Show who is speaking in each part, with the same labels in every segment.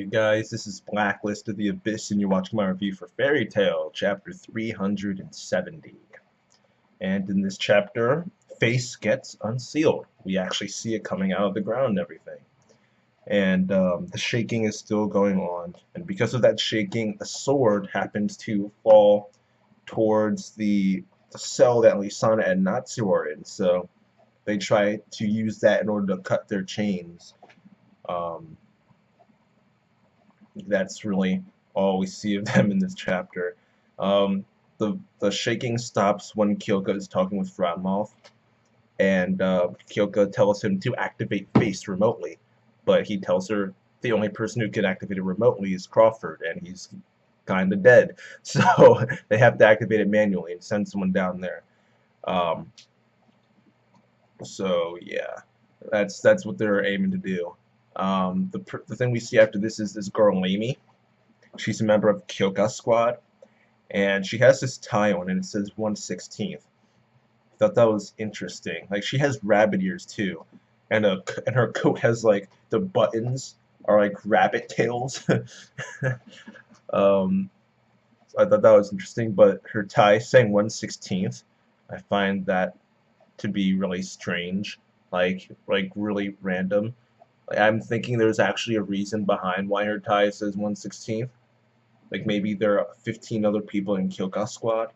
Speaker 1: guys, this is Blacklist of the Abyss, and you're watching my review for Fairy Tail, chapter 370. And in this chapter, Face gets unsealed. We actually see it coming out of the ground and everything. And the shaking is still going on. And because of that shaking, a sword happens to fall towards the cell that Lisana and Natsu are in. So they try to use that in order to cut their chains. Um, that's really all we see of them in this chapter. Um, the shaking stops when Kyoka is talking with Fratmoth, and Kyoka tells him to activate Face remotely, but he tells her the only person who can activate it remotely is Crawford, and he's kind of dead, so they have to activate it manually and send someone down there. Um, so yeah, that's what they're aiming to do. The thing we see after this is this girl Amy. She's a member of Kyoka Squad, and she has this tie on, and it says 1/16. I thought that was interesting. Like, she has rabbit ears too, and her coat has like the buttons are like rabbit tails. um, so I thought that was interesting, but her tie saying 1/16, I find that to be really strange, like really random. Like, I'm thinking there's actually a reason behind why her tie says 1/16. Like, maybe there are 15 other people in Kyoka Squad,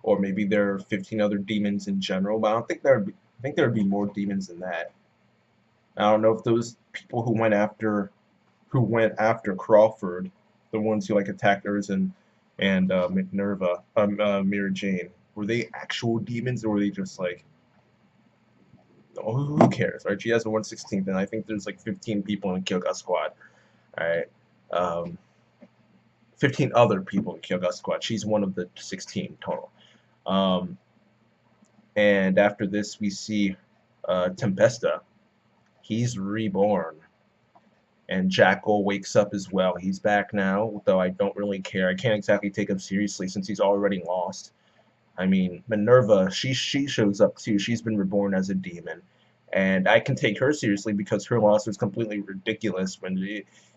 Speaker 1: or maybe there are 15 other demons in general. But I don't think I think there would be more demons than that. I don't know if those people who went after Crawford, the ones who like attacked Urza and Minerva, Mira Jane, were they actual demons, or were they just like, oh, who cares, right? She has a 1/16, and I think there's like 15 people in Kyoka Squad. All right. Um, 15 other people in Kyoga Squad. She's one of the 16 total. Um, and after this, we see Tempesta. He's reborn. And Jackal wakes up as well. He's back now, though I don't really care. I can't exactly take him seriously since he's already lost. I mean, Minerva, she shows up too. She's been reborn as a demon, and I can take her seriously because her loss was completely ridiculous. When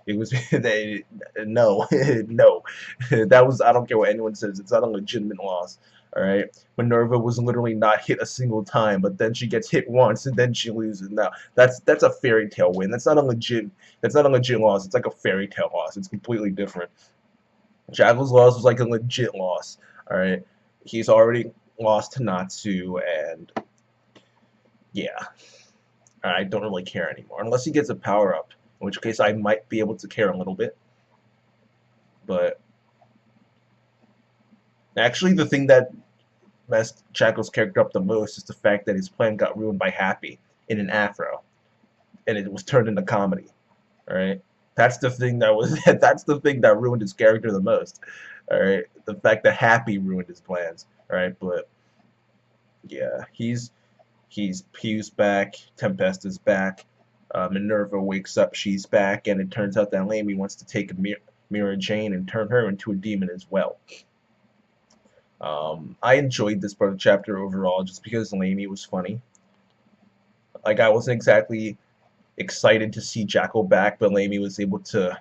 Speaker 1: it was they no no that was, I don't care what anyone says, it's not a legitimate loss. All right, Minerva was literally not hit a single time, but then she gets hit once and then she loses. Now that's a fairy tale win. That's not a legit loss. It's like a fairy tale loss. It's completely different. Jackal's loss was like a legit loss. All right, he's already lost to Natsu, and yeah, I don't really care anymore unless he gets a power up, in which case I might be able to care a little bit. But actually, the thing that messed Jackal's character up the most is the fact that his plan got ruined by Happy in an afro, and it was turned into comedy. All right, that's the thing that was that's the thing that ruined his character the most. All right, the fact that Happy ruined his plans. All right, but yeah, he's back. Tempesta's back. Minerva wakes up. She's back, and it turns out that Lamy wants to take Mira Jane and turn her into a demon as well. I enjoyed this part of the chapter overall just because Lamy was funny. Like, I wasn't exactly excited to see Jackal back, but Lamy was able to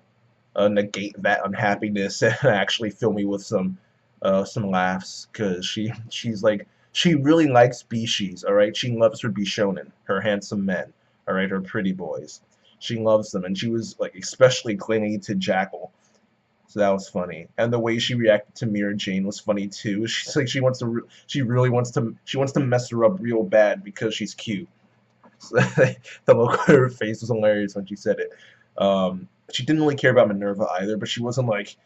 Speaker 1: negate that unhappiness and actually fill me with some laughs, because she really likes Species. All right, she loves her Bishonen, her handsome men. All right, her pretty boys. She loves them, and she was like especially clinging to Jackal. So that was funny, and the way she reacted to Mira Jane was funny too. She's like, she really wants to mess her up real bad because she's cute. So the look on her face was hilarious when she said it. She didn't really care about Minerva either, but she wasn't like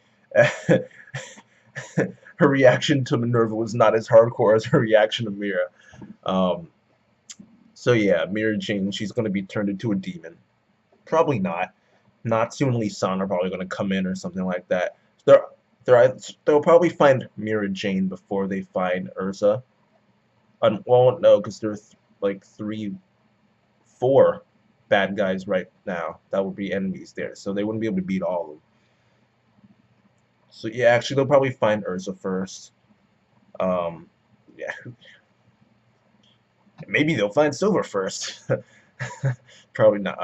Speaker 1: her reaction to Minerva was not as hardcore as her reaction to Mira. Um, so yeah, Mira Jane, she's going to be turned into a demon. Probably not. Natsu and Lisan are probably going to come in or something like that. They'll probably find Mira Jane before they find Urza. Well, no, because there's like four bad guys right now that would be enemies there, so they wouldn't be able to beat all of them. So yeah, actually they'll probably find Urza first. Yeah, maybe they'll find Silver first. Probably not.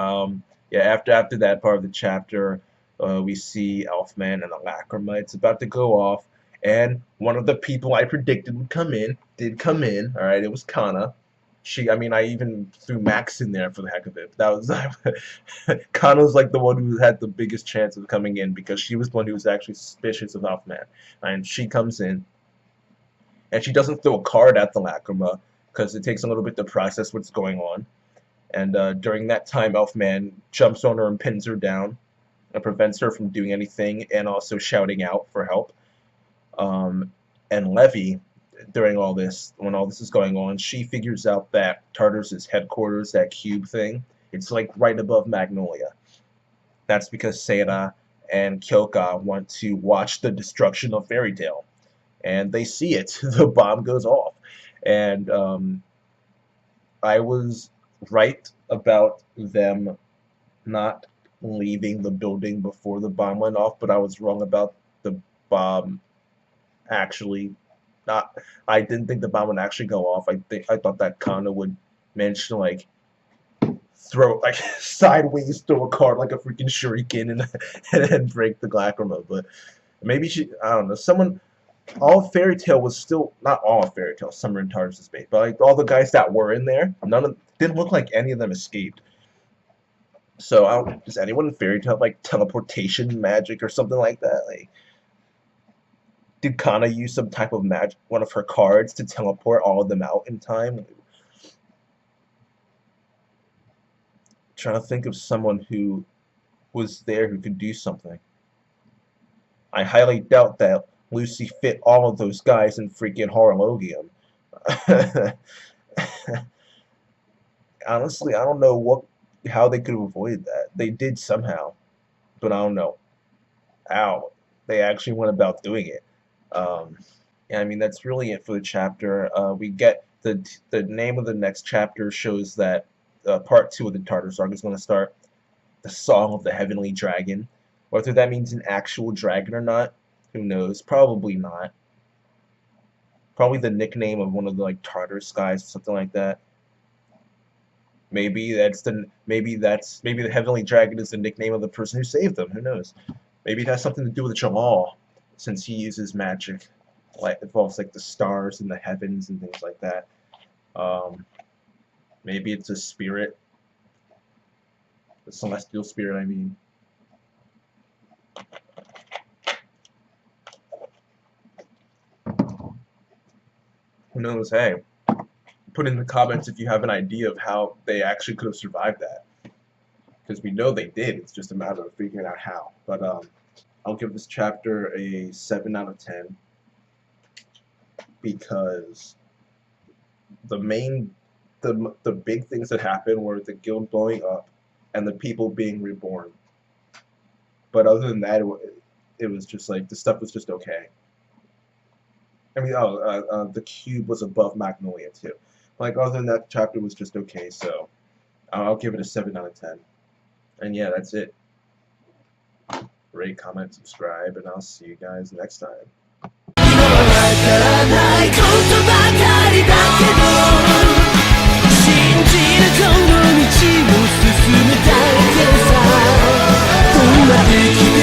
Speaker 1: yeah, after that part of the chapter, we see Elfman and the Lacrima. It's about to go off, and one of the people I predicted would come in did come in. All right, it was Kana. I mean, I even threw Max in there for the heck of it. That was Kana was like the one who had the biggest chance of coming in because she was the one who was actually suspicious of Elfman, and she comes in, and she doesn't throw a card at the Lacrima because it takes a little bit to process what's going on. And during that time, Elfman jumps on her and pins her down and prevents her from doing anything and also shouting out for help. And Levy, during all this, when all this is going on, she figures out that Tartarus' headquarters, that cube thing, it's like right above Magnolia. That's because Seira and Kyoka want to watch the destruction of Fairy Tail. And they see it. The bomb goes off. And I was right about them not leaving the building before the bomb went off, but I was wrong about the bomb actually not. I didn't think the bomb would actually go off. I thought that Kana would manage to like throw like sideways throw a card like a freaking shuriken and break the Lacrima, but maybe I don't know, someone. All of Fairy Tail was still, not all of Fairy Tail, some were in Tartarus' base, but like all the guys that were in there, didn't look like any of them escaped. So does anyone in Fairy Tail have like teleportation magic or something like that? Like, did Kana use some type of magic, one of her cards, to teleport all of them out in time? Trying to think of someone who was there who could do something. I highly doubt that Lucy fit all of those guys in freaking Horologium. Honestly, I don't know how they could have avoided that. They did somehow, but I don't know how they actually went about doing it. Yeah, I mean, that's really it for the chapter. We get the name of the next chapter shows that part 2 of the Tartarus Saga is going to start. The Song of the Heavenly Dragon. Whether that means an actual dragon or not, who knows? Probably not. Probably the nickname of one of the like Tartarus guys or something like that. Maybe the Heavenly Dragon is the nickname of the person who saved them. Who knows? Maybe it has something to do with Jamal, since he uses magic, like involves like the stars and the heavens and things like that. Maybe it's a spirit, the celestial spirit, I mean. Who knows? Hey, put in the comments if you have an idea of how they actually could have survived that. Because we know they did. It's just a matter of figuring out how. But I'll give this chapter a 7 out of 10. Because the big things that happened were the guild blowing up and the people being reborn. But other than that, it was just like, the stuff was just okay. I mean, the cube was above Magnolia too. Like, other than that, chapter was just okay, so I'll give it a 7 out of 10. And yeah, that's it. Rate, comment, subscribe, and I'll see you guys next time.「